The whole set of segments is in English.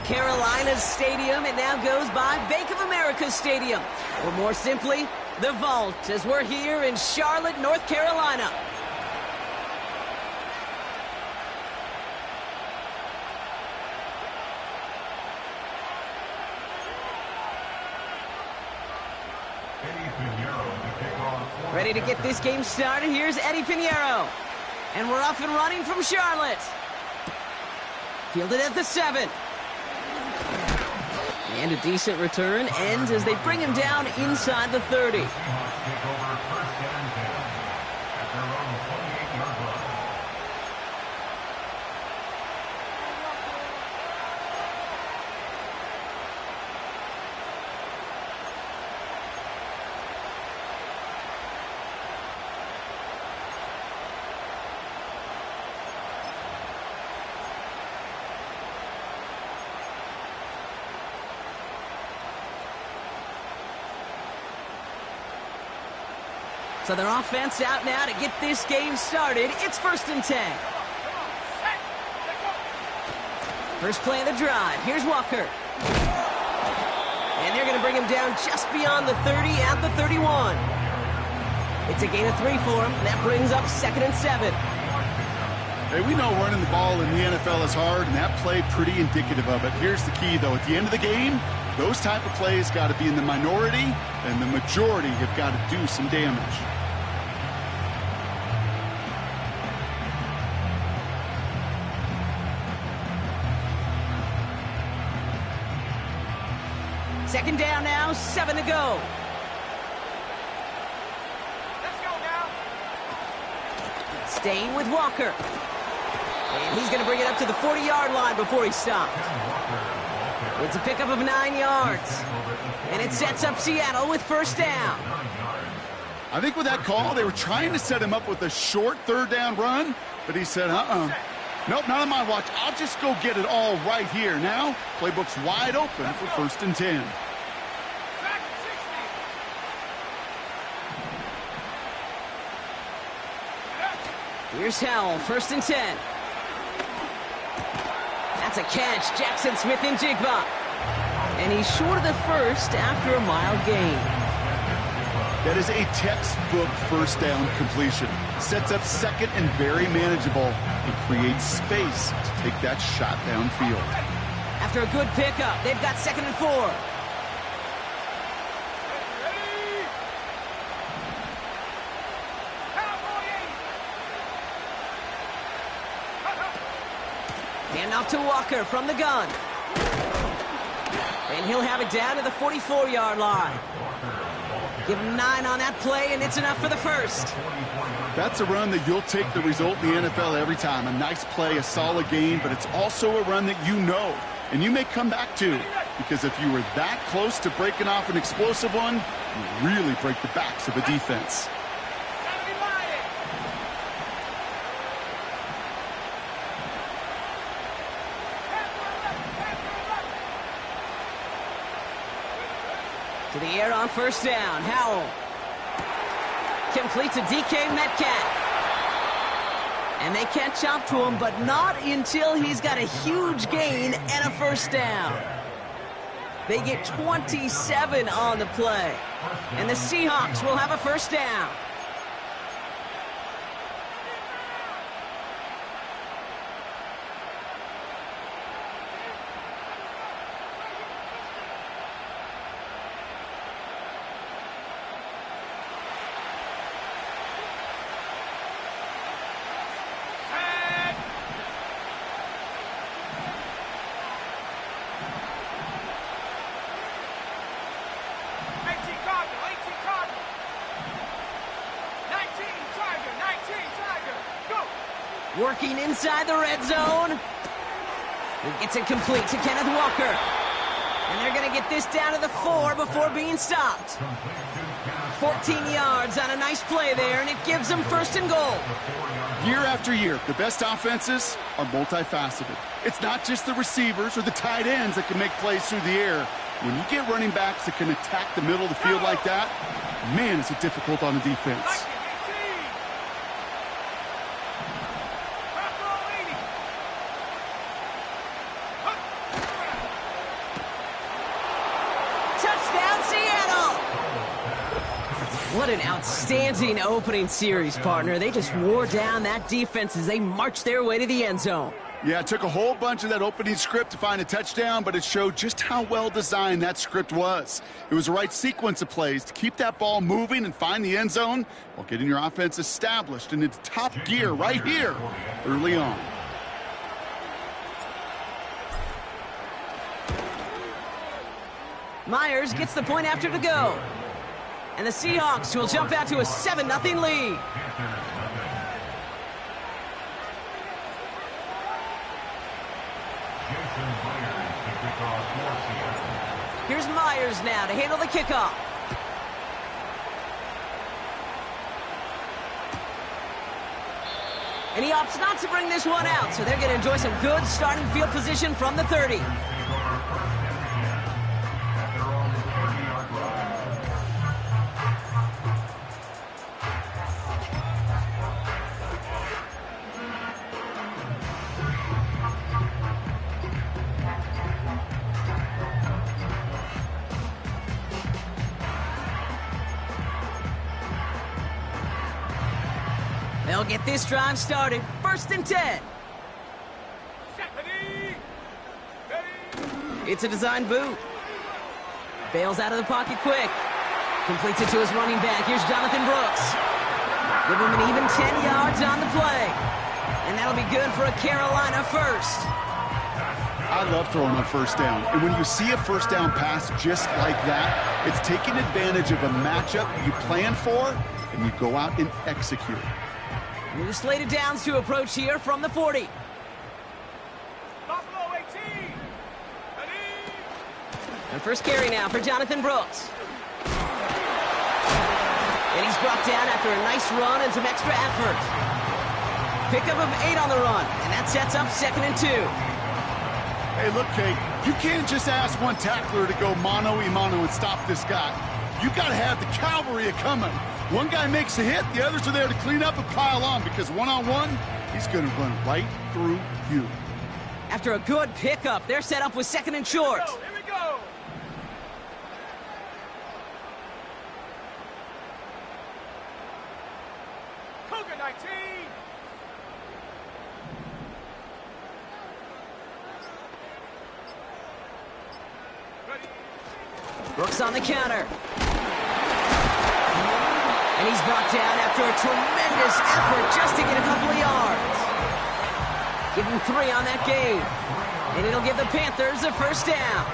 Carolina's stadium. It now goes by Bank of America Stadium, or more simply, the Vault, as we're here in Charlotte, North Carolina. Ready to get this game started. Here's Eddie Pinheiro. And we're off and running from Charlotte. Fielded at the 7. And a decent return ends as they bring him down inside the 30. So their offense out now to get this game started. It's 1st and 10. First play of the drive. Here's Walker. And they're going to bring him down just beyond the 30 at the 31. It's a gain of 3 for him. That brings up 2nd and 7. Hey, we know running the ball in the NFL is hard, and that play pretty indicative of it. Here's the key, though. At the end of the game, those type of plays got to be in the minority, and the majority have got to do some damage. Second down now, 7 to go. Let's go now. Staying with Walker. And he's going to bring it up to the 40-yard line before he stopped. It's a pickup of 9 yards. And it sets up Seattle with 1st down. I think with that call, they were trying to set him up with a short 3rd down run, but he said, nope, not on my watch. I'll just go get it all right here. Now, playbook's wide open for 1st and 10. Here's Howell, 1st and 10. That's a catch. Jackson Smith and Jigba. And he's short of the 1st after a mile gain. That is a textbook 1st down completion. Sets up 2nd and very manageable and creates space to take that shot downfield. After a good pickup, they've got 2nd and 4. Hand off to Walker from the gun. And he'll have it down to the 44-yard line. Give him 9 on that play, and it's enough for the 1st. That's a run that you'll take the result in the NFL every time. A nice play, a solid gain, but it's also a run that you know, and you may come back to, because if you were that close to breaking off an explosive one, you really break the backs of the defense. To the air on 1st down. Howell completes a DK Metcalf. And they catch up to him, but not until he's got a huge gain and a 1st down. They get 27 on the play. And the Seahawks will have a 1st down. Working inside the red zone. He gets it complete to Kenneth Walker. And they're going to get this down to the 4 before being stopped. 14 yards on a nice play there, and it gives them 1st and goal. Year after year, the best offenses are multifaceted. It's not just the receivers or the tight ends that can make plays through the air. When you get running backs that can attack the middle of the field like that, man, is it difficult on the defense. What an outstanding opening series, partner. They just wore down that defense as they marched their way to the end zone. Yeah, it took a whole bunch of that opening script to find a touchdown, but it showed just how well designed that script was. It was the right sequence of plays to keep that ball moving and find the end zone while getting your offense established in its top gear right here early on. Myers gets the point after to go. And the Seahawks will jump out to a 7-0 lead. Here's Myers now to handle the kickoff. And he opts not to bring this one out, so they're going to enjoy some good starting field position from the 30. They'll get this drive started. 1st and 10. It's a design boot. Bails out of the pocket quick. Completes it to his running back. Here's Jonathan Brooks. Give him an even 10 yards on the play. And that'll be good for a Carolina first. I love throwing on 1st down. And when you see a 1st down pass just like that, it's taking advantage of a matchup you plan for, and you go out and execute. New slated downs to approach here from the 40. Buffalo 18. And first carry now for Jonathan Brooks. And he's brought down after a nice run and some extra effort. Pickup of 8 on the run, and that sets up 2nd and 2. Hey, look, Kate, you can't just ask one tackler to go mano-a-mano and stop this guy. You got to have the cavalry coming. One guy makes a hit, the others are there to clean up and pile on, because one-on-one, he's going to run right through you. After a good pickup, they're set up with 2nd and short. Here we go. Cougar 19. Brooks on the counter. And he's brought down after a tremendous effort just to get a couple of yards. Give him 3 on that game. And it'll give the Panthers a 1st down.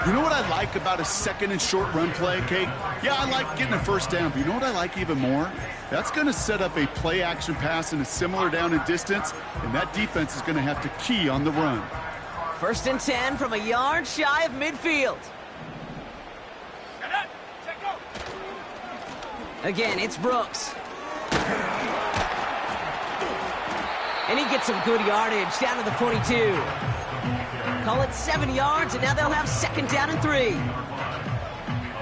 You know what I like about a 2nd and short run play, Kate? Yeah, I like getting a 1st down, but you know what I like even more? That's going to set up a play-action pass in a similar down and distance, and that defense is going to have to key on the run. 1st and 10 from a yard shy of midfield. Again, it's Brooks. And he gets some good yardage down to the 42. Call it 7 yards, and now they'll have 2nd down and 3.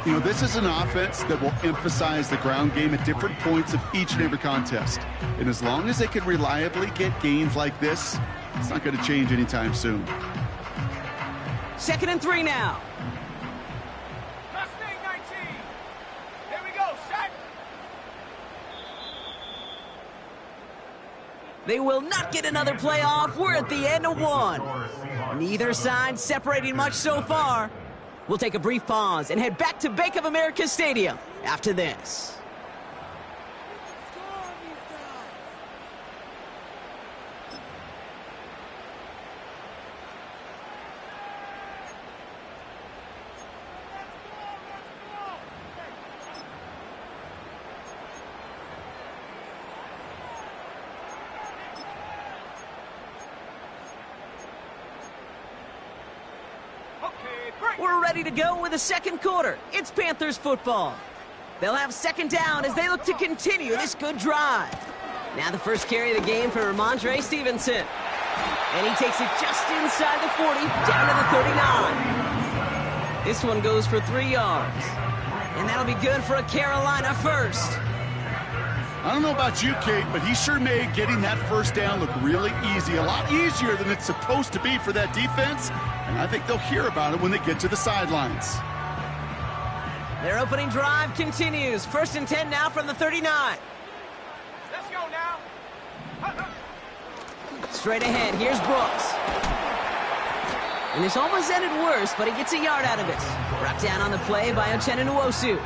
You know, this is an offense that will emphasize the ground game at different points of each and every contest. And as long as they can reliably get gains like this, it's not going to change anytime soon. 2nd and 3 now. Mustang 19. Here we go, set. They will not get another play off. We're at the end of 1. Neither side separating much so far. We'll take a brief pause and head back to Bank of America Stadium after this. We're ready to go with the 2nd quarter. It's Panthers football. They'll have 2nd down as they look to continue this good drive. Now the first carry of the game for Ramondre Stevenson. And he takes it just inside the 40, down to the 39. This one goes for 3 yards. And that'll be good for a Carolina first. I don't know about you, Kate, but he sure made getting that 1st down look really easy. A lot easier than it's supposed to be for that defense. And I think they'll hear about it when they get to the sidelines. Their opening drive continues. 1st and 10 now from the 39. Let's go now. Straight ahead, here's Brooks. And this almost ended worse, but he gets a yard out of it. Brought down on the play by Uchenna Nwosu.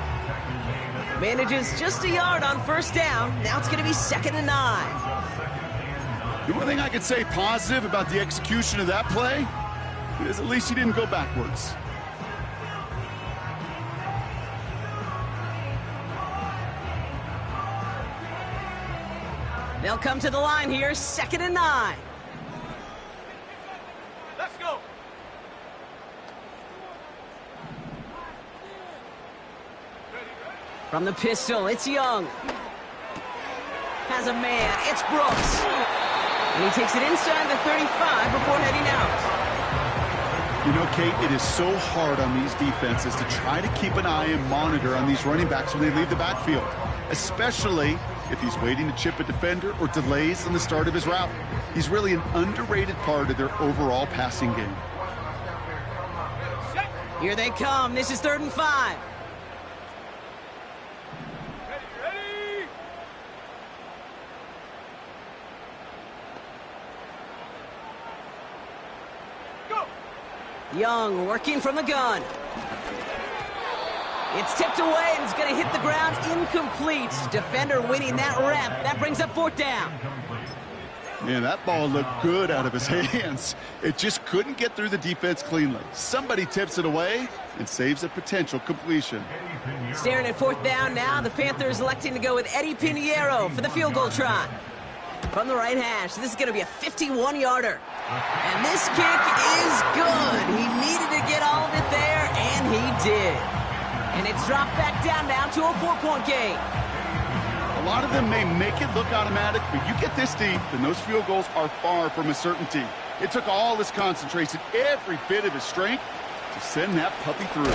Manages just a yard on 1st down. Now it's going to be 2nd and 9. The only thing I could say positive about the execution of that play is at least he didn't go backwards. They'll come to the line here, 2nd and 9. Let's go. From the pistol, it's Young. Has a man, it's Brooks. And he takes it inside the 35 before heading out. You know, Kate, it is so hard on these defenses to try to keep an eye and monitor on these running backs when they leave the backfield, especially if he's waiting to chip a defender or delays on the start of his route. He's really an underrated part of their overall passing game. Here they come. This is 3rd and 5. Ready. Go. Young working from the gun. It's tipped away and it's going to hit the ground incomplete. Defender winning that rep. That brings up 4th down. Man, that ball looked good out of his hands. It just couldn't get through the defense cleanly. Somebody tips it away and saves a potential completion. Staring at 4th down now, the Panthers electing to go with Eddie Pinheiro for the field goal try. From the right hash, this is going to be a 51-yarder. And this kick is good. He needed to get all of it there, and he did. And it's dropped back down now to a 4-point game. A lot of them may make it look automatic, but you get this deep, and those field goals are far from a certainty. It took all his concentration, every bit of his strength, to send that puppy through.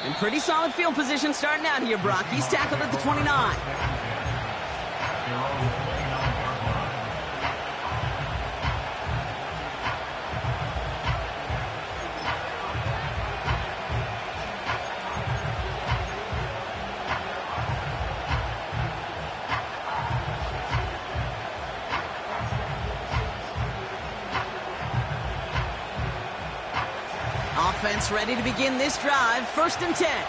And pretty solid field position starting out here, Brock. He's tackled at the 29. Offense ready to begin this drive. 1st and 10.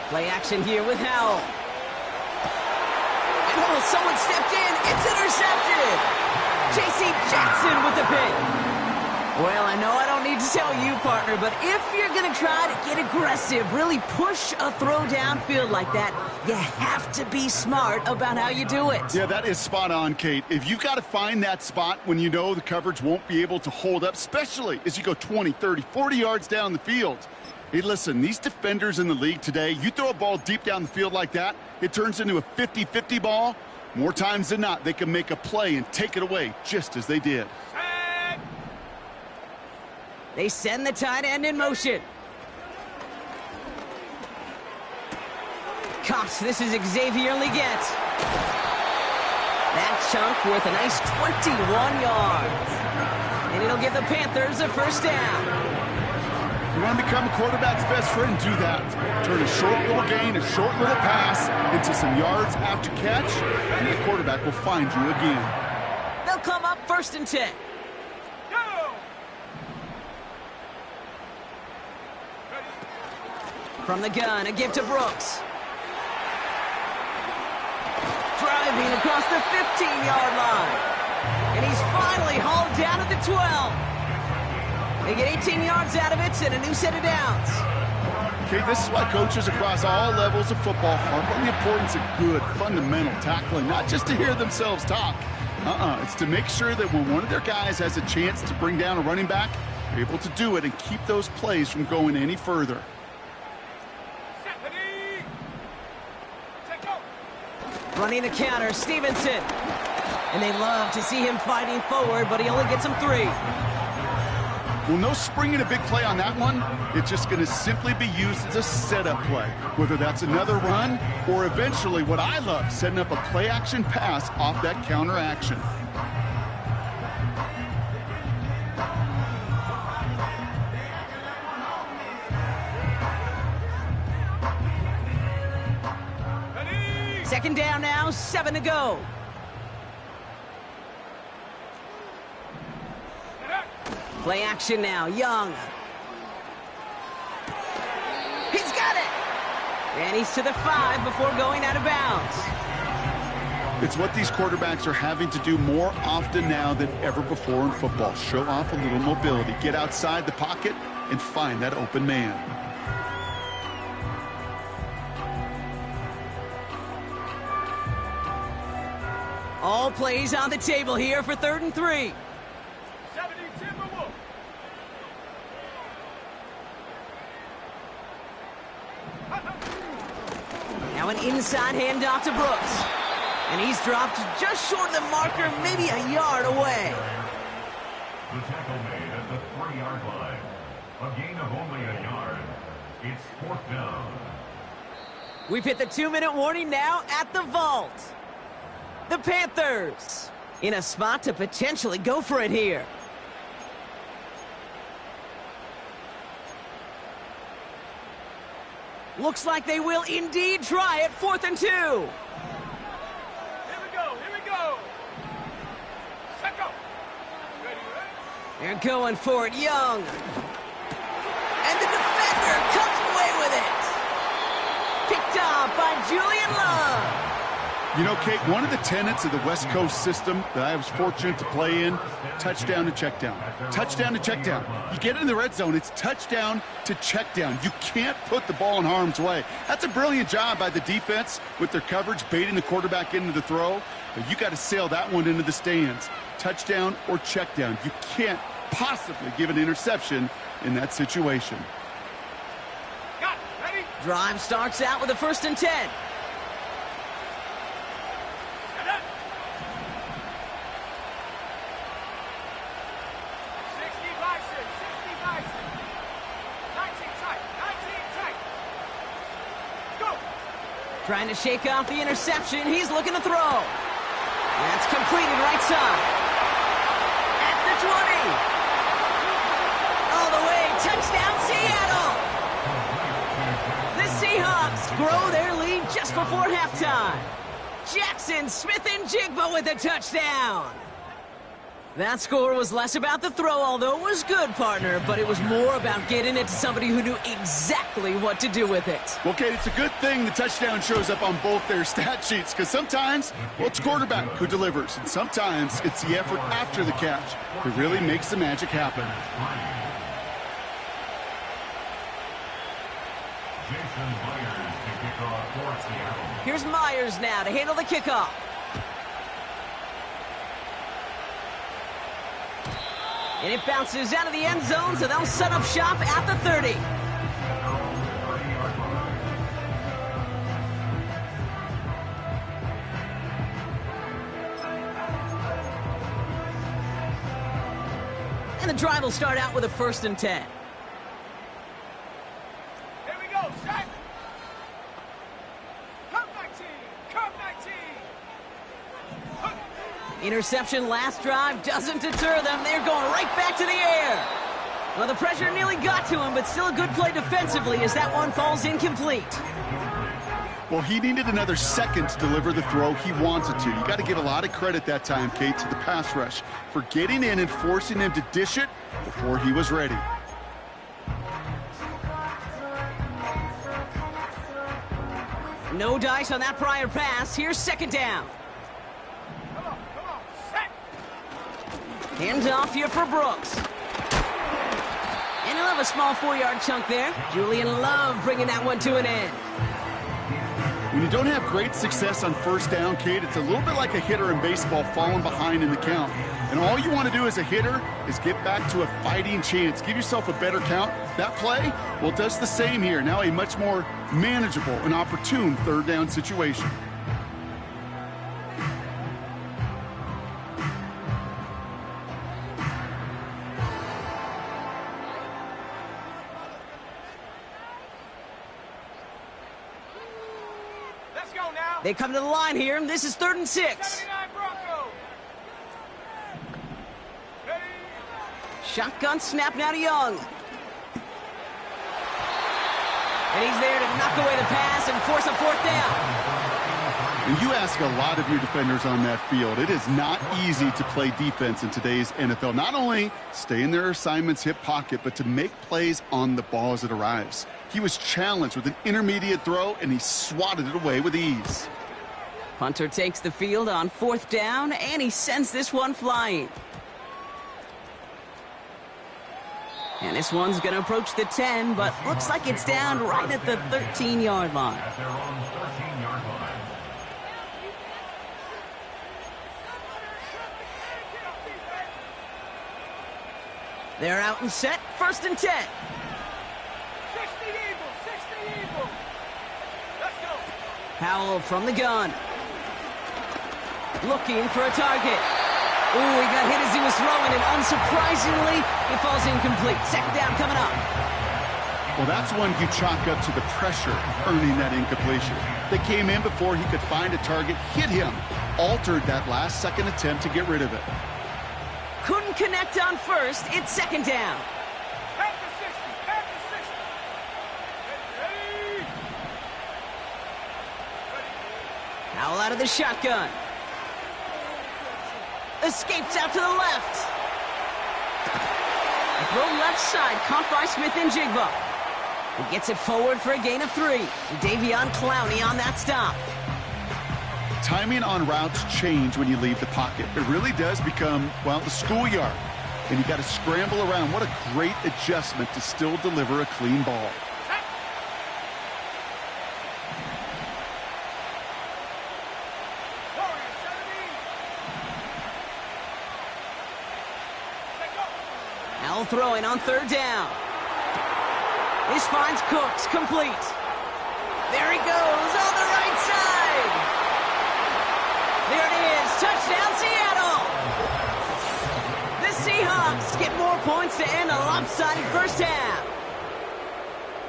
Play action here with Howell. And someone stepped in. It's intercepted. J.C. Jackson with the pick. Well, I know I don't need to tell you, partner, but if you're going to try to get aggressive, really push a throw downfield like that, you have to be smart about how you do it. Yeah, that is spot on, Kate. If you've got to find that spot when you know the coverage won't be able to hold up, especially as you go 20, 30, 40 yards down the field. Hey, listen, these defenders in the league today, you throw a ball deep down the field like that, it turns into a 50-50 ball. More times than not, they can make a play and take it away, just as they did. They send the tight end in motion. Cox, this is Xavier Leggett. That chunk worth a nice 21 yards. And it'll give the Panthers a 1st down. You want to become a quarterback's best friend, do that. Turn a short little gain, a short little pass into some yards after catch, and the quarterback will find you again. They'll come up 1st and 10. From the gun, a give to Brooks. Driving across the 15-yard line. And he's finally hauled down at the 12. They get 18 yards out of it and a new set of downs. Okay, this is why coaches across all levels of football harp on the importance of good, fundamental tackling, not just to hear themselves talk. It's to make sure that when one of their guys has a chance to bring down a running back, they're able to do it and keep those plays from going any further. Running the counter, Stevenson. And they love to see him fighting forward, but he only gets him 3. Well, no springing a big play on that one. It's just going to simply be used as a setup play, whether that's another run or eventually what I love, setting up a play-action pass off that counter action. Second down now, 7 to go. Play action now, Young. He's got it! And he's to the 5 before going out of bounds. It's what these quarterbacks are having to do more often now than ever before in football. Show off a little mobility, get outside the pocket, and find that open man. All plays on the table here for 3rd and 3. 70 Timberwolves. Now an inside handoff to Brooks. And he's dropped just short of the marker, maybe a yard away. The tackle made at the 3-yard line. A gain of only a yard. It's 4th down. We've hit the 2-minute warning now at the vault. The Panthers in a spot to potentially go for it here. Looks like they will indeed try it. 4th and 2. Here we go. Set go. Ready. They're going for it, Young. And the defender comes away with it. Picked off by Julian Love. You know, Kate, one of the tenets of the West Coast system that I was fortunate to play in, touchdown to check down. Touchdown to check down. You get in the red zone, it's touchdown to check down. You can't put the ball in harm's way. That's a brilliant job by the defense with their coverage, baiting the quarterback into the throw. But you got to sail that one into the stands. Touchdown or check down. You can't possibly give an interception in that situation. Got it. Ready. Drive starts out with a 1st and 10. 19 tight. Go. Trying to shake off the interception. He's looking to throw. That's completed right side. At the 20. All the way. Touchdown, Seattle. The Seahawks grow their lead just before halftime. Jackson Smith-Njigba with a touchdown. That score was less about the throw, although it was good, partner, but it was more about getting it to somebody who knew exactly what to do with it. Well, Kate, it's a good thing the touchdown shows up on both their stat sheets, because sometimes, well, it's quarterback who delivers, and sometimes it's the effort after the catch that really makes the magic happen. Jason Myers to kick off for Seattle. Here's Myers now to handle the kickoff. And it bounces out of the end zone, so they'll set up shop at the 30. And the drive will start out with a 1st and 10. Here we go. Set. Come 19. Interception last drive doesn't deter them. They're going right back to the air. Well, the pressure nearly got to him, but still a good play defensively as that one falls incomplete. Well, he needed another second to deliver the throw he wanted to. You got to give a lot of credit that time, Kate, to the pass rush for getting in and forcing him to dish it before he was ready. No dice on that prior pass. Here's 2nd down. Come on. Set. Handoff here for Brooks. And he'll have a small 4-yard chunk there. Julian Love bringing that one to an end. When you don't have great success on 1st down, Kate, it's a little bit like a hitter in baseball falling behind in the count. And all you want to do as a hitter is get back to a fighting chance. Give yourself a better count. That play, well, does the same here. Now a much more manageable and opportune 3rd down situation. go now. They come to the line here, and this is 3rd and 6. 79 Broncos. Ready. Shotgun snap now to Young. And he's there to knock away the pass and force a 4th down. And you ask a lot of your defenders on that field. It is not easy to play defense in today's NFL. Not only stay in their assignment's hip pocket, but to make plays on the ball as it arrives. He was challenged with an intermediate throw, and he swatted it away with ease. Punter takes the field on 4th down, and he sends this one flying. And this one's going to approach the 10, but looks like it's down right at the 13-yard line. At their own 13-yard line. They're out and set, 1st and 10. 60 Eagles, 60 Eagles. Let's go. Powell from the gun. Looking for a target. Ooh, he got hit as he was throwing, and unsurprisingly, it falls incomplete. 2nd down coming up. Well, that's one you chalk up to the pressure earning that incompletion. They came in before he could find a target, hit him, altered that last-second attempt to get rid of it. Couldn't connect on 1st. It's 2nd down. Back to 60, back to 60. Ready. Powell out of the shotgun. Escapes out to the left. A throw left side, caught by Smith and Jigba. He gets it forward for a gain of 3. Davion Clowney on that stop. Timing on routes change when you leave the pocket. It really does become, well, the schoolyard. And you got to scramble around. What a great adjustment to still deliver a clean ball. Now throwing on 3rd down. This finds Cooks, complete. There he goes on the right side. There it is, touchdown Seattle. The Seahawks get more points to end a lopsided 1st half.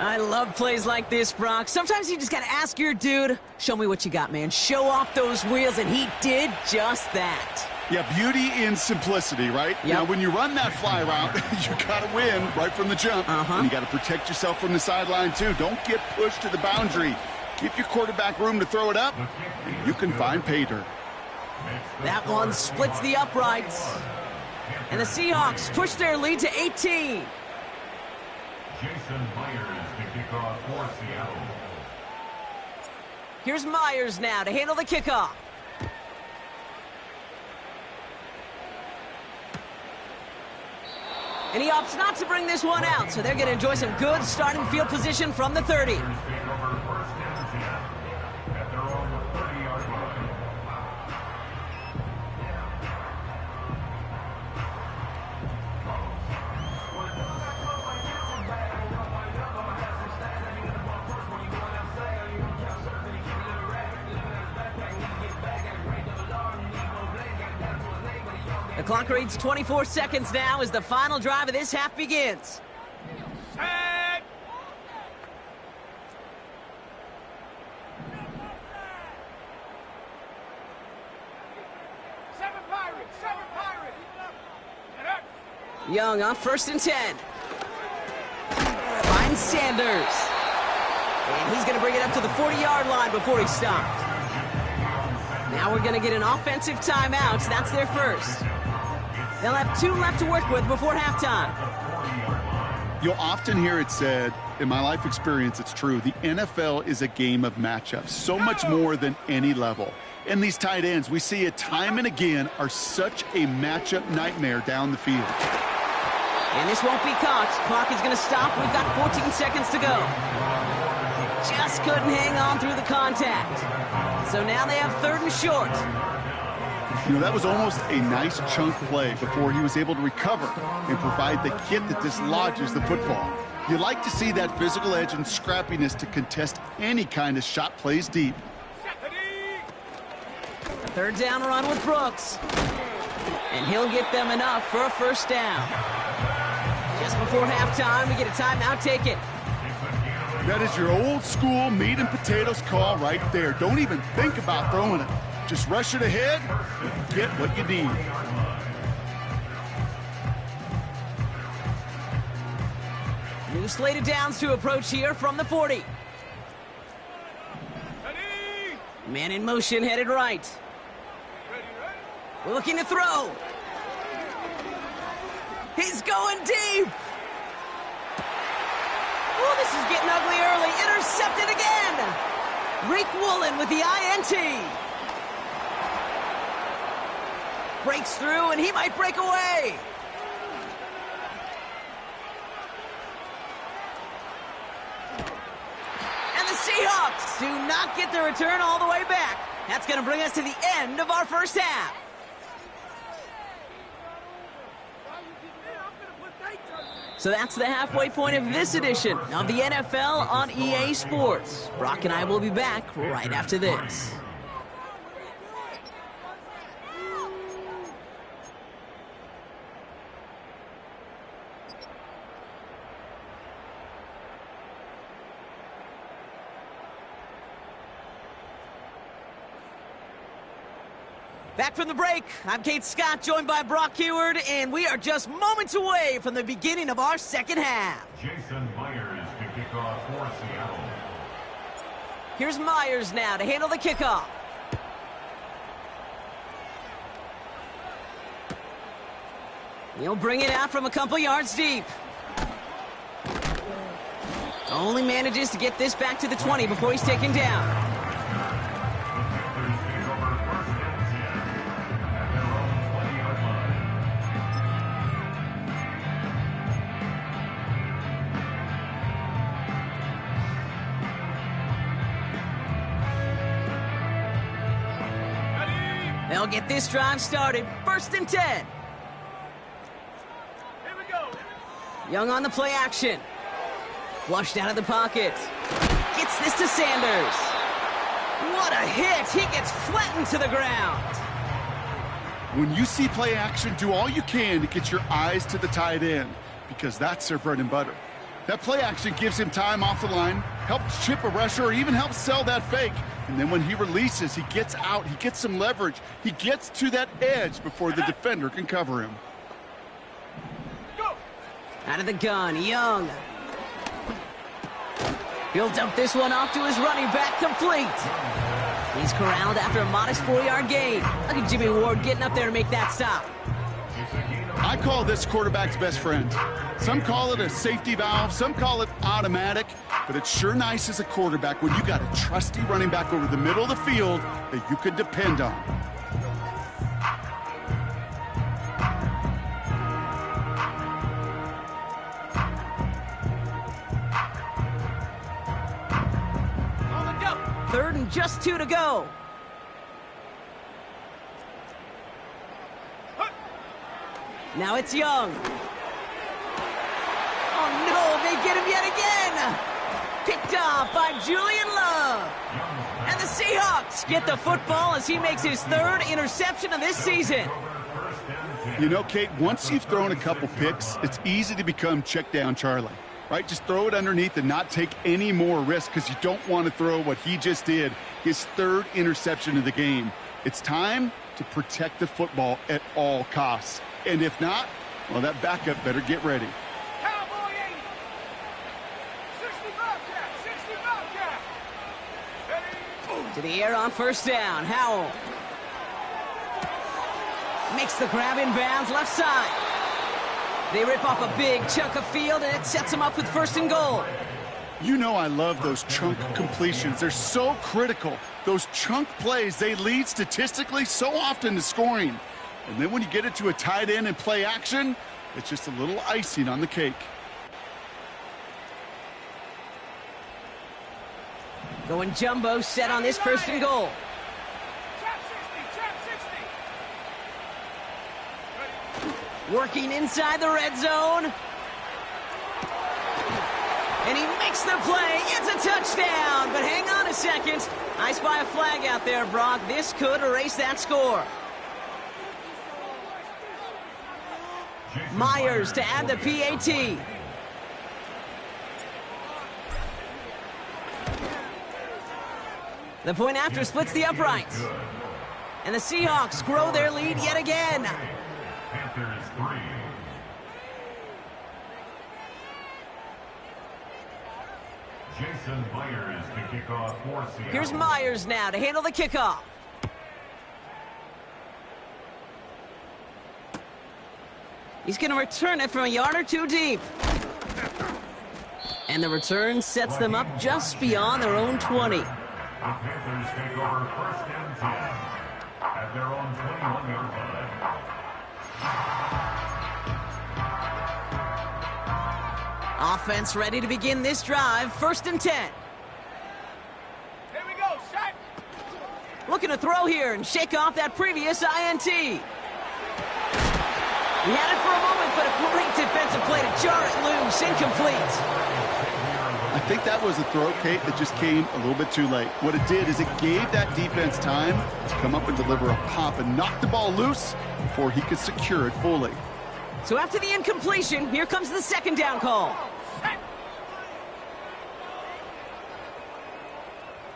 I love plays like this, Brock. Sometimes you just got to ask your dude, show me what you got, man. Show off those wheels, and he did just that. Yeah, beauty in simplicity, right? Yep. Now, when you run that fly route, you got to win right from the jump. And you got to protect yourself from the sideline, too. Don't get pushed to the boundary. Give your quarterback room to throw it up, and you can find pay dirt. That one splits the uprights. And the Seahawks push their lead to 18. Jason Myers to kick off for Seattle. Here's Myers now to handle the kickoff. And he opts not to bring this one out, so they're going to enjoy some good starting field position from the 30. Take over 1st and 10 at their own 30-yard line. The clock reads 24 seconds now as the final drive of this half begins. Set. Seven Pirates, 7 Pirates. Get up. Young on 1st and 10. Finds Sanders. And he's going to bring it up to the 40-yard line before he's stopped. Now we're going to get an offensive timeout. That's their first. They'll have 2 left to work with before halftime. You'll often hear it said, in my life experience, it's true, the NFL is a game of matchups, so much more than any level. And these tight ends, we see it time and again, are such a matchup nightmare down the field. And this won't be caught. Clock is going to stop. We've got 14 seconds to go. Just couldn't hang on through the contact. So now they have 3rd and short. You know, that was almost a nice chunk play before he was able to recover and provide the hit that dislodges the football. You like to see that physical edge and scrappiness to contest any kind of shot plays deep. A 3rd down run with Brooks. And he'll get them enough for a 1st down. Just before halftime, we get a timeout taken. That is your old school meat and potatoes call right there. Don't even think about throwing it. Just rush it ahead and get what you need. New slate of downs to approach here from the 40. Man in motion, headed right. Looking to throw. He's going deep. Oh, this is getting ugly early. Intercepted again. Reek Woolen with the INT. Breaks through, and he might break away. And the Seahawks do not get the return all the way back. That's going to bring us to the end of our first half. So that's the halfway point of this edition of the NFL on EA Sports. Brock and I will be back right after this. Back from the break, I'm Kate Scott, joined by Brock Heward, and we are just moments away from the beginning of our second half. Jason Myers to kick off for Seattle. Here's Myers now to handle the kickoff. He'll bring it out from a couple yards deep. Only manages to get this back to the 20 before he's taken down. They'll get this drive started. 1st and 10. Here we go. Young on the play action. Flushed out of the pocket. Gets this to Sanders. What a hit. He gets flattened to the ground. When you see play action, do all you can to get your eyes to the tight end, because that's their bread and butter. That play action gives him time off the line, helps chip a rusher, or even helps sell that fake. And then when he releases, he gets out, he gets some leverage. He gets to that edge before the defender can cover him. Go. Out of the gun, Young. He'll dump this one off to his running back, complete. He's corralled after a modest 4-yard gain. Look at Jimmy Ward getting up there to make that stop. I call this quarterback's best friend. Some call it a safety valve, some call it automatic, but it's sure nice as a quarterback when you got a trusty running back over the middle of the field that you can depend on. On the go. 3rd and just 2 to go. Now it's Young. Oh no, they get him yet again. Picked off by Julian Love. And the Seahawks get the football as he makes his 3rd interception of this season. You know, Kate, once you've thrown a couple picks, it's easy to become check down Charlie, right? Just throw it underneath and not take any more risk, because you don't want to throw what he just did, his 3rd interception of the game. It's time to protect the football at all costs. And if not, well, that backup better get ready. Cowboy 80. 60 Bobcat. 60 Bobcat. Ready. To the air on 1st down. Howell makes the grab in bounds left side. They rip off a big chunk of field, and it sets them up with 1st and goal. You know I love those chunk completions. They're so critical. Those chunk plays, they lead statistically so often to scoring. And then when you get it to a tight end and play action, it's just a little icing on the cake. Going jumbo set on this 1st and goal. Trap 60. Trap 60. Ready. Working inside the red zone. And he makes the play. It's a touchdown. But hang on a second. I spy a flag out there, Brock. This could erase that score. Myers to add the PAT. The point after splits the uprights. And the Seahawks grow their lead yet again. Panthers 3. Jason Myers to kick off for Seattle. Here's Myers now to handle the kickoff. He's going to return it from a yard or two deep. And the return sets them up just beyond their own 20. The Panthers take over 1st and 10 at their own 21-yard line. Offense ready to begin this drive. 1st and 10. Here we go, set. Looking to throw here and shake off that previous INT. He had it for a moment, but a great defensive play to jar it loose. Incomplete. I think that was a throw, Kate, that just came a little bit too late. What it did is it gave that defense time to come up and deliver a pop and knock the ball loose before he could secure it fully. So after the incompletion, here comes the 2nd down call. Set.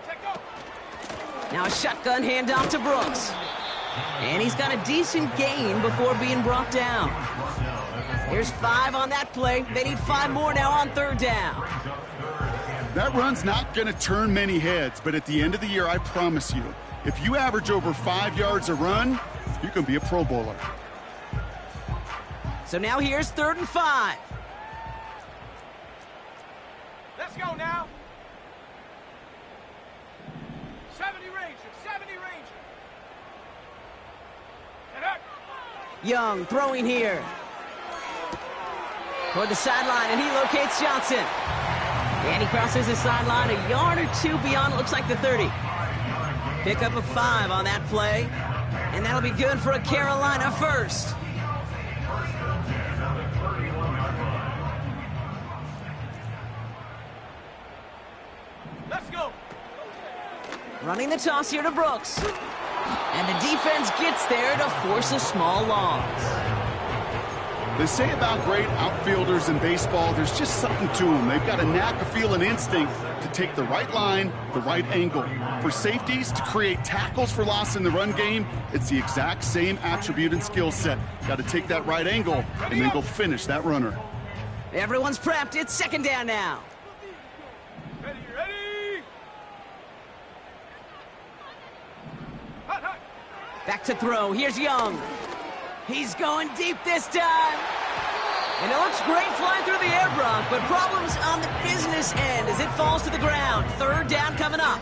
Check go. Now a shotgun handoff to Brooks. And he's got a decent gain before being brought down. Here's 5 on that play. They need 5 more now on 3rd down. That run's not going to turn many heads, but at the end of the year, I promise you, if you average over 5 yards a run, you can be a Pro Bowler. So now here's 3rd and 5. Let's go now. 70 Ranger, 70 Ranger. Get up. Young throwing here. Toward the sideline, and he locates Johnson. And he crosses the sideline a yard or two beyond, looks like the 30. Pick up a 5 on that play. And that'll be good for a Carolina first. Let's go. Running the toss here to Brooks. And the defense gets there to force a small loss. They say about great outfielders in baseball, there's just something to them. They've got a knack, a feel, an instinct to take the right line, the right angle. For safeties, to create tackles for loss in the run game, it's the exact same attribute and skill set. Got to take that right angle and then go finish that runner. Everyone's prepped. It's 2nd down now. Ready, ready. Hot, hot. Back to throw. Here's Young. He's going deep this time. And it looks great flying through the air, Brock, but problems on the business end as it falls to the ground. 3rd down coming up.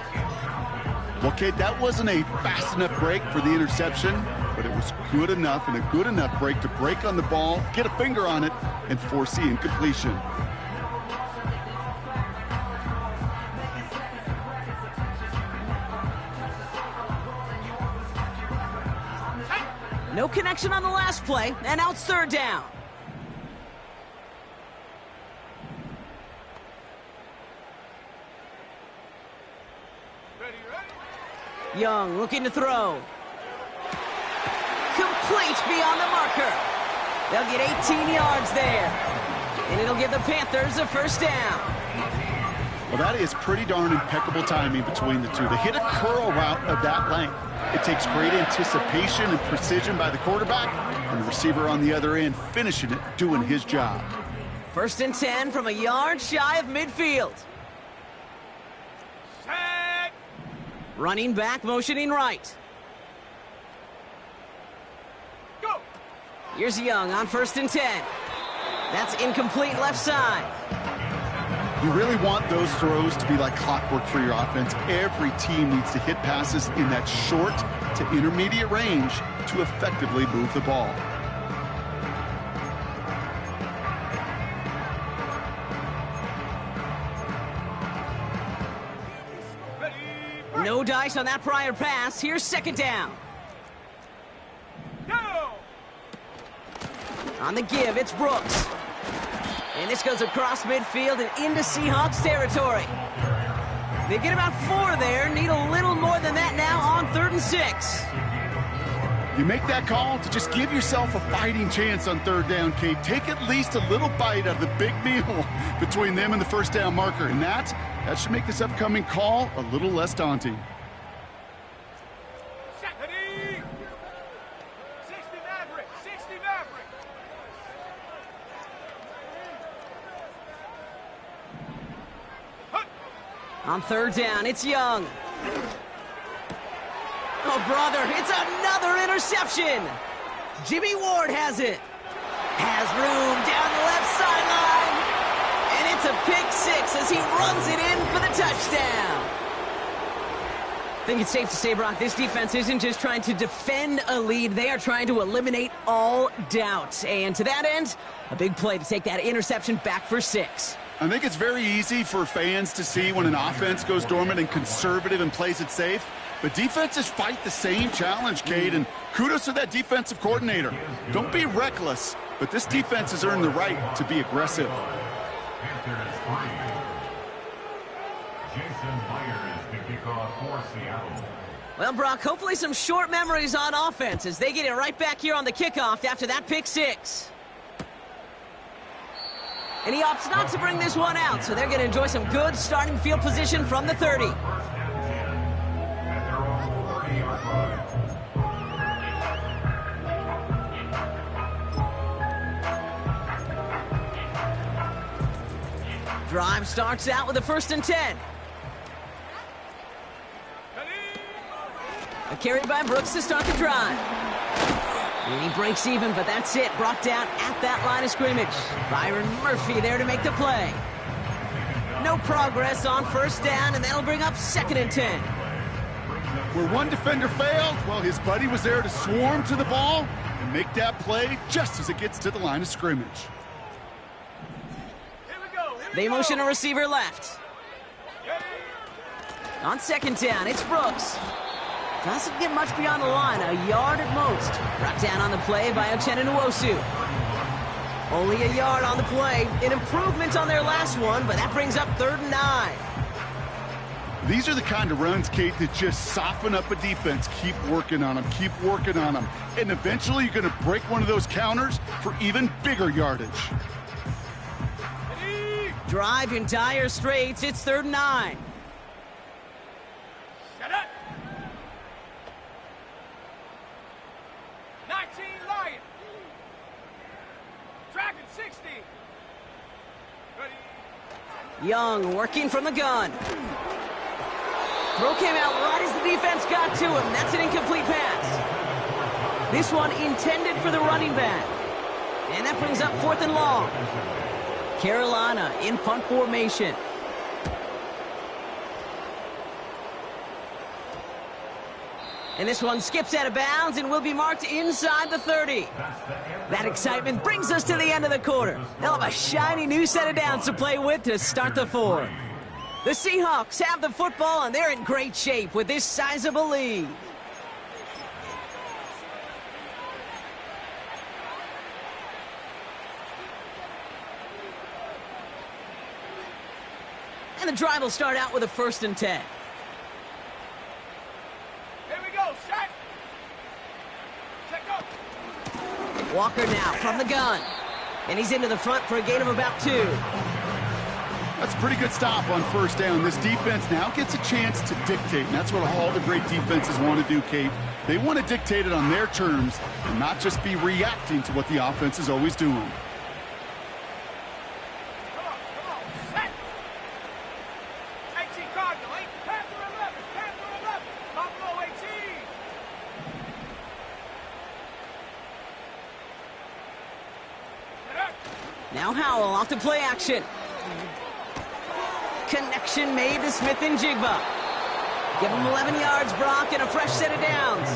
Well, Kate, that wasn't a fast enough break for the interception, but it was good enough and a good enough break to break on the ball, get a finger on it, and force the incompletion. No connection on the last play, and now it's 3rd down. Ready, ready. Young looking to throw. Complete beyond the marker. They'll get 18 yards there. And it'll give the Panthers a 1st down. Well, that is pretty darn impeccable timing between the two. To hit a curl route of that length, it takes great anticipation and precision by the quarterback, and the receiver on the other end finishing it, doing his job. 1st and 10 from a yard shy of midfield. Set. Running back, motioning right. Go. Here's Young on 1st and 10. That's incomplete left side. You really want those throws to be like clockwork for your offense. Every team needs to hit passes in that short to intermediate range to effectively move the ball. Ready. No dice on that prior pass. Here's 2nd down. Go. On the give, it's Brooks. And this goes across midfield and into Seahawks territory. They get about 4 there, need a little more than that now on 3rd and 6. You make that call to just give yourself a fighting chance on 3rd down, Kate. Take at least a little bite of the big meal between them and the 1st down marker, and that should make this upcoming call a little less daunting. On third down, it's Young. Oh, brother, it's another interception. Jimmy Ward has it. Has room down the left sideline. And it's a pick six as he runs it in for the touchdown. I think it's safe to say, Brock, this defense isn't just trying to defend a lead. They are trying to eliminate all doubt. And to that end, a big play to take that interception back for 6. I think it's very easy for fans to see when an offense goes dormant and conservative and plays it safe. But defenses fight the same challenge, Cade, and kudos to that defensive coordinator. Don't be reckless, but this defense has earned the right to be aggressive. Panthers 3. Jason Myers to kick off for Seattle. Well, Brock, hopefully some short memories on offense as they get it right back here on the kickoff after that pick six. And he opts not to bring this one out, so they're going to enjoy some good starting field position from the 30. First and 10 at their own 30-yard line. Drive starts out with a 1st and 10. A carry by Brooks to start the drive. And he breaks even, but that's it. Brought down at that line of scrimmage. Byron Murphy there to make the play. No progress on 1st down, and that'll bring up 2nd and 10. Where one defender failed, well, his buddy was there to swarm to the ball and make that play just as it gets to the line of scrimmage. They motion a receiver left. On 2nd down, it's Brooks. Doesn't get much beyond the line, a yard at most. Brought down on the play by Uchenna Nwosu. Only a yard on the play. An improvement on their last one, but that brings up 3rd and 9. These are the kind of runs, Kate, that just soften up a defense. Keep working on them, keep working on them. And eventually you're going to break one of those counters for even bigger yardage. Drive in dire straits, it's 3rd and 9. Shut up. 19 Lion. Dragon 60. Ready. Young working from the gun. Throw came out right as the defense got to him. That's an incomplete pass. This one intended for the running back. And that brings up 4th and long. Carolina in punt formation. And this one skips out of bounds and will be marked inside the 30. That excitement brings us to the end of the quarter. They'll have a shiny new set of downs to play with to start the 4th. The Seahawks have the football, and they're in great shape with this sizable lead. And the drive will start out with a 1st and 10. Here we go. Set. Check up. Walker now from the gun. And he's into the front for a gain of about 2. That's a pretty good stop on 1st down. This defense now gets a chance to dictate, and that's what all the great defenses want to do, Kate. They want to dictate it on their terms and not just be reacting to what the offense is always doing. Now Howell off to play action. Connection made to Smith and Jigba. Give him 11 yards, Brock, and a fresh set of downs.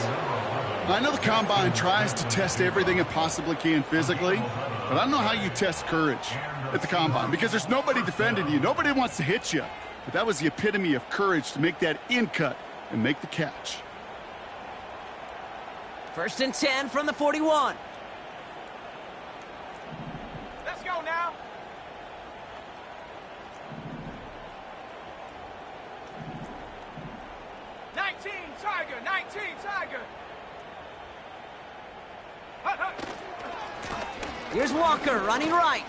I know the Combine tries to test everything it possibly can physically, but I don't know how you test courage at the Combine because there's nobody defending you. Nobody wants to hit you. But that was the epitome of courage to make that in cut and make the catch. 1st and 10 from the 41. Let's go now. Tiger, 19 Tiger. Hut, hut. Here's Walker running right.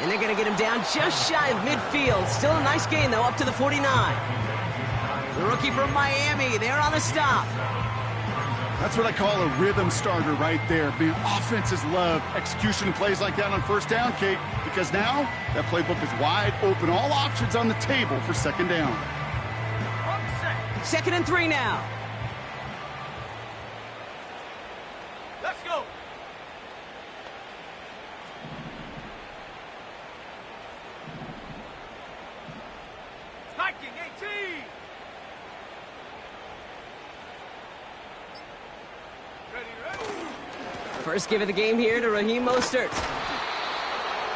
And they're going to get him down just shy of midfield. Still a nice gain, though, up to the 49. The rookie from Miami, they're on the stop. That's what I call a rhythm starter right there. Man, offenses love execution plays like that on first down, Kate, because now that playbook is wide open. All options on the table for second down. 2nd and 3 now. Let's go. Hiking 18. First give of the game here to Raheem Mostert.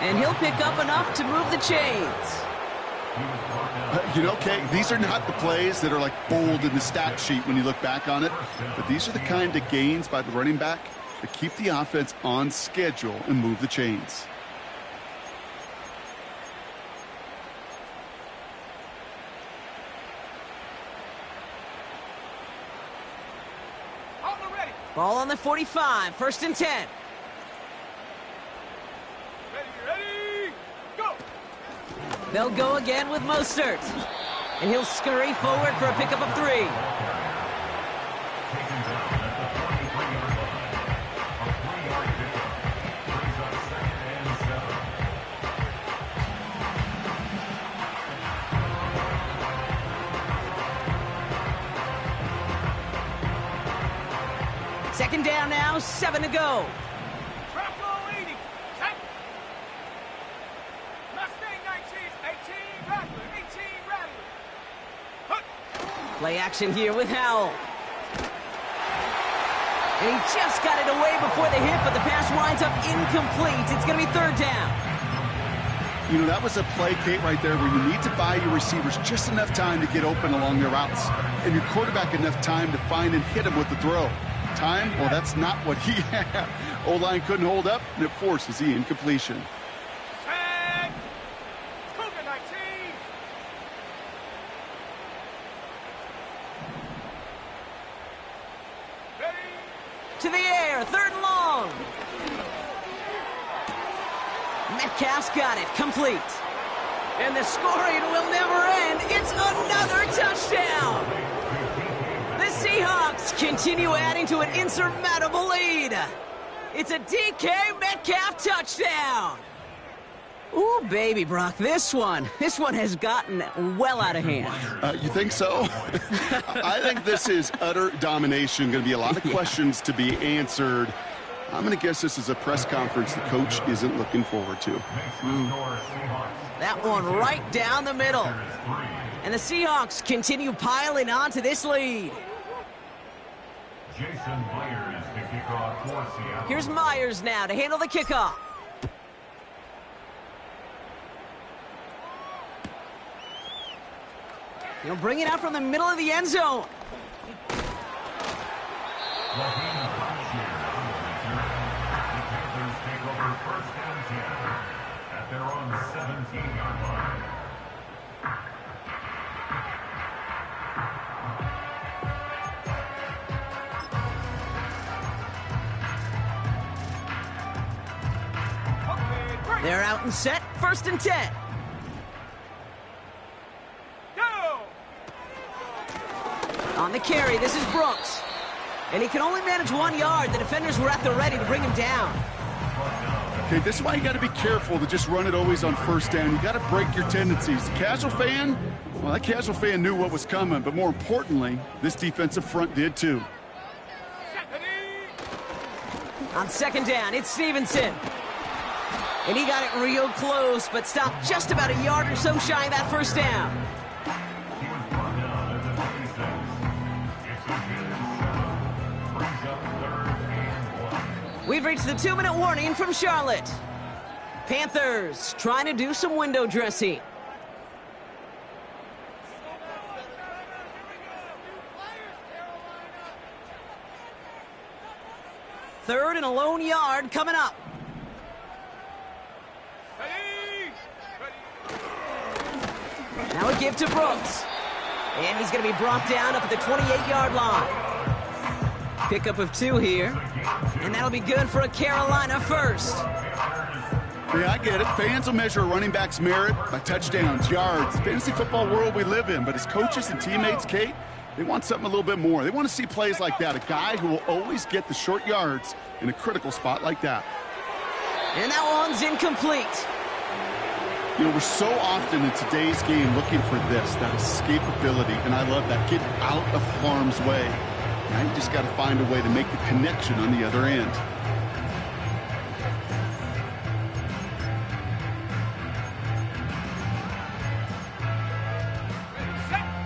And he'll pick up enough to move the chains. You know, Kate, these are not the plays that are like bold in the stat sheet when you look back on it, but these are the kind of gains by the running back that keep the offense on schedule and move the chains. Ball on the 45, 1st and 10. Ready, go! They'll go again with Mostert. And he'll scurry forward for a pickup of 3. Second down now, 7 to go. Traplow 80. Check. Mustang 19. 18 Rattler. 18 Rattler. Hut. Play action here with Howell. And he just got it away before the hit, but the pass winds up incomplete. It's going to be 3rd down. You know, that was a play, Kate, right there where you need to buy your receivers just enough time to get open along their routes, and your quarterback enough time to find and hit him with the throw. Time? Well, that's not what he had. O-line couldn't hold up, and it forces the incompletion. Set. Cougar 19. Ready. To the air, 3rd and long. Metcalf's got it, complete. And the scoring will never end. It's another touchdown. The Seahawks continue adding to an insurmountable lead. It's a DK Metcalf touchdown. Ooh, baby, Brock, this one has gotten well out of hand. You think so? I think this is utter domination. Going to be a lot of questions to be answered. I'm going to guess this is a press conference the coach isn't looking forward to. That one right down the middle. And the Seahawks continue piling on to this lead. Jason Myers to kick off for Seattle. Here's Myers now to handle the kickoff. He'll bring it out from the middle of the end zone. At their own 17-yard line. They're out and set, 1st and 10. Go! On the carry, this is Brooks. And he can only manage 1 yard. The defenders were at the ready to bring him down. Okay, this is why you got to be careful to just run it always on 1st down. You got to break your tendencies. The casual fan, well, that casual fan knew what was coming, but more importantly, this defensive front did too. On 2nd down, it's Stevenson. And he got it real close, but stopped just about a yard or so shy of that 1st down. He was brought down at the 26. It's a good brings up 3rd and 1. We've reached the 2-minute warning from Charlotte. Panthers trying to do some window dressing. Third and a lone yard coming up. Now a give to Brooks. And he's going to be brought down up at the 28-yard line. Pickup of 2 here. And that'll be good for a Carolina first. Yeah, I get it. Fans will measure a running back's merit by touchdowns, yards, fantasy football world we live in. But as coaches and teammates, Kate, They want something a little bit more. They want to see plays like that, a guy who will always get the short yards in a critical spot like that. And that one's incomplete. You know, we're so often in today's game looking for this, that escapability, and I love that. Get out of harm's way. Now you just got to find a way to make the connection on the other end.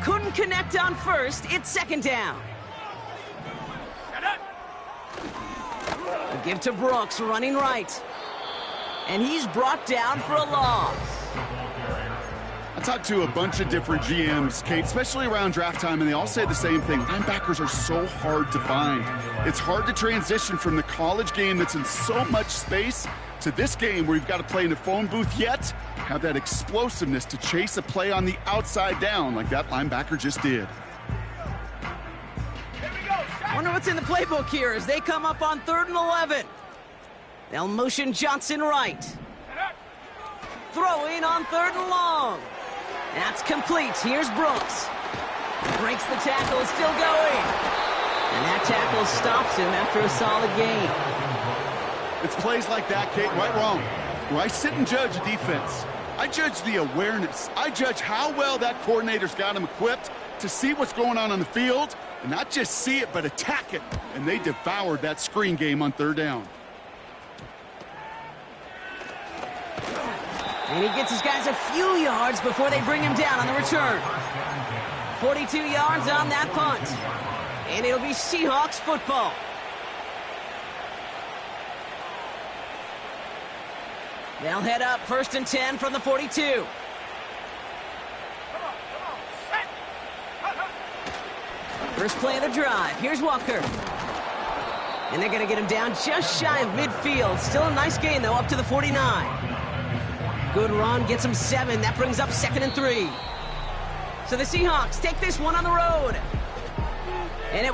Couldn't connect on first. It's second down. A give to Brooks, running right. And he's brought down for a loss. I talked to a bunch of different GMs, Kate, especially around draft time, and they all say the same thing. Linebackers are so hard to find. It's hard to transition from the college game that's in so much space to this game where you've got to play in a phone booth, yet have that explosiveness to chase a play on the outside down like that linebacker just did. Wonder what's in the playbook here as they come up on 3rd and 11. They'll motion Johnson right. Throwing on 3rd and long. That's complete. Here's Brooks. Breaks the tackle, still going. And that tackle stops him after a solid gain. It's plays like that, Kate, right wrong, where I sit and judge a defense. I judge the awareness. I judge how well that coordinator's got him equipped to see what's going on the field, and not just see it, but attack it. And they devoured that screen game on 3rd down. And he gets his guys a few yards before they bring him down on the return. 42 yards on that punt. And it'll be Seahawks football. They'll head up 1st and 10 from the 42. First play of the drive. Here's Walker. And they're going to get him down just shy of midfield. Still a nice gain, though, up to the 49. Good run, gets him 7. That brings up 2nd and 3. So the Seahawks take this one on the road. And it